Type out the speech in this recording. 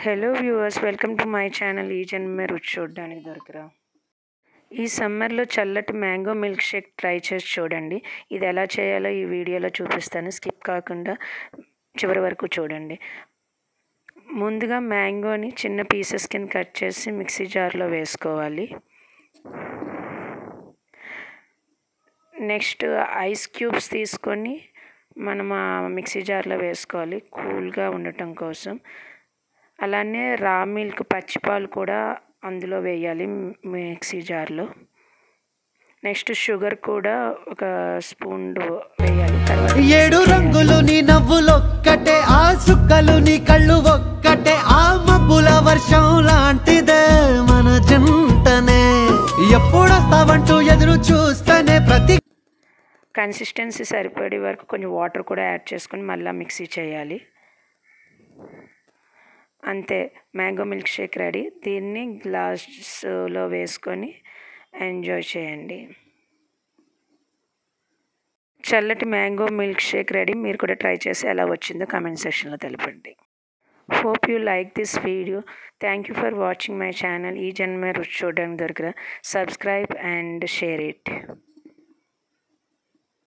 Hello viewers, welcome to my channel. ఈ జన్మే రుచి చూడడానికి దొరకరా. ఈ సమ్మర్లో చల్లటి మ్యాంగో మిల్క్ షేక్ ట్రై చేసి చూడండి. ఇది ఎలా చేయాలో ఈ వీడియోలో చూపిస్తాను. స్కిప్ కాకుండా చివరి వరకు చూడండి. ముందుగా మ్యాంగోని చిన్న పీసెస్ కింద కట్ చేసి మిక్సీ జార్లో వేసుకోవాలి. నెక్స్ట్ ఐస్ క్యూబ్స్ తీసుకొని మనం ఆ మిక్సీ జార్లో వేసుకోవాలి, కూల్గా ఉండటం కోసం. అలానే రా మిల్క్, పచ్చిపాలు కూడా అందులో వేయాలి మిక్సీ జార్లో. నెక్స్ట్ షుగర్ కూడా ఒక స్పూన్ వేయాలి. తర్వాత 7 రంగులు నీ నవ్వులొక్కటే, ఆ సుక్కలు నీ కళ్ళు ఒక్కటే, ఆ మబ్బుల వర్షం లాంటిదే మన జంటనే. ఎప్పుడొస్తావంటూ ఎదురు చూస్తేనే ప్రతి కన్సిస్టెన్సీ సరిపడే వరకు కొంచెం వాటర్ కూడా యాడ్ చేసుకొని మళ్ళీ మిక్సీ చేయాలి. అంతే, మ్యాంగో మిల్క్ షేక్ రెడీ. దీన్ని గ్లాస్లో వేసుకొని ఎంజాయ్ చేయండి. చల్లటి మ్యాంగో మిల్క్ షేక్ రెడీ. మీరు కూడా ట్రై చేసి ఎలా వచ్చిందో కామెంట్ సెక్షన్లో తెలపండి. Hope you like this video. Thank you for watching my channel. ఈ జన్మే రుచి చూడడానికి దొరకరా. Subscribe and share it.